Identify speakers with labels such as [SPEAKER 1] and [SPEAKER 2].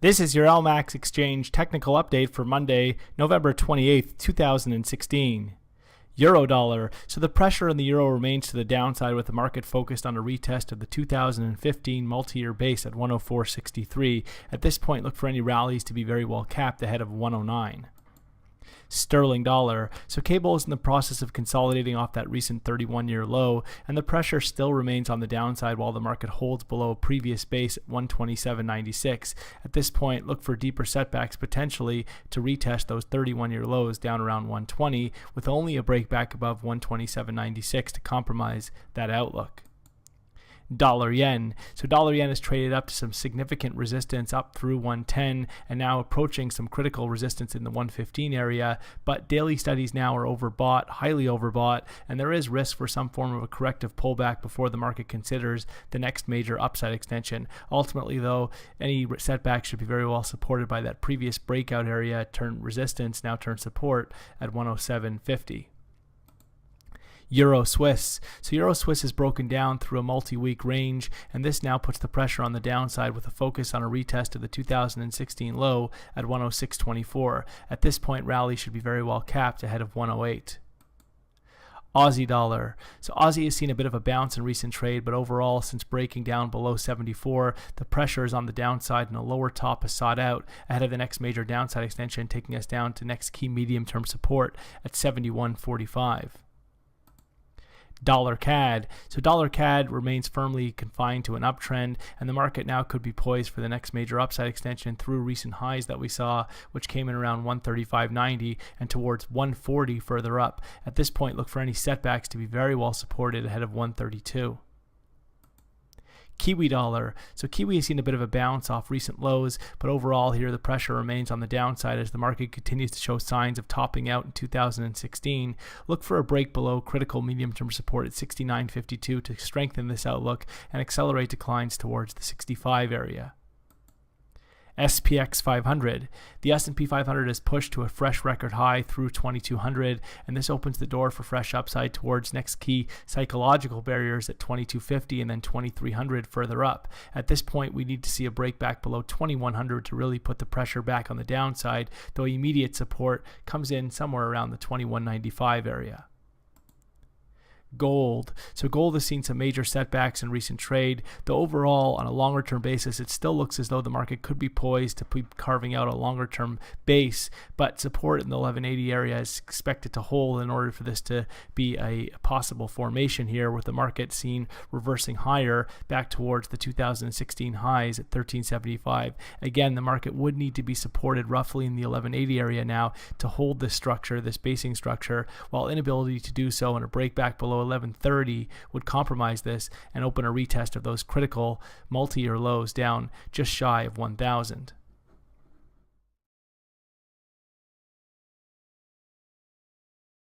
[SPEAKER 1] This is your LMAX exchange technical update for Monday, November 28th, 2016. Eurodollar. So the pressure in the euro remains to the downside with the market focused on a retest of the 2015 multi-year base at 104.63. At this point, look for any rallies to be very well capped ahead of 109. Sterling dollar. So cable is in the process of consolidating off that recent 31-year low, and the pressure still remains on the downside while the market holds below a previous base at 127.96. At this point, look for deeper setbacks potentially to retest those 31-year lows down around 120, with only a break back above 127.96 to compromise that outlook. Dollar yen. So dollar yen is traded up to some significant resistance up through 110 and now approaching some critical resistance in the 115 area, but daily studies now are overbought, highly overbought, and there is risk for some form of a corrective pullback before the market considers the next major upside extension. Ultimately though, any setback should be very well supported by that previous breakout area turn resistance, now turn support at 107.50. Euro Swiss. So Euro Swiss is broken down through a multi-week range, and this now puts the pressure on the downside with a focus on a retest of the 2016 low at 106.24. At this point, rally should be very well capped ahead of 108. Aussie dollar. So Aussie has seen a bit of a bounce in recent trade, but overall, since breaking down below 74, the pressure is on the downside and a lower top is sought out ahead of the next major downside extension, taking us down to next key medium-term support at 71.45. Dollar CAD. So dollar CAD remains firmly confined to an uptrend, and the market now could be poised for the next major upside extension through recent highs that we saw, which came in around 135.90 and towards 140 further up. At this point, look for any setbacks to be very well supported ahead of 132. Kiwi dollar. So Kiwi has seen a bit of a bounce off recent lows, but overall here the pressure remains on the downside as the market continues to show signs of topping out in 2016. Look for a break below critical medium-term support at 69.52 to strengthen this outlook and accelerate declines towards the 65 area. SPX 500. The S&P 500 is pushed to a fresh record high through 2200, and this opens the door for fresh upside towards next key psychological barriers at 2250 and then 2300 further up. At this point, we need to see a break back below 2100 to really put the pressure back on the downside, though immediate support comes in somewhere around the 2195 area. Gold. So gold has seen some major setbacks in recent trade, though overall on a longer term basis it still looks as though the market could be poised to be carving out a longer term base, but support in the 1180 area is expected to hold in order for this to be a possible formation here, with the market seen reversing higher back towards the 2016 highs at 1375. Again, the market would need to be supported roughly in the 1180 area now to hold this structure, this basing structure, while inability to do so and a break back below 1130 would compromise this and open a retest of those critical multi-year lows down just shy of 1000.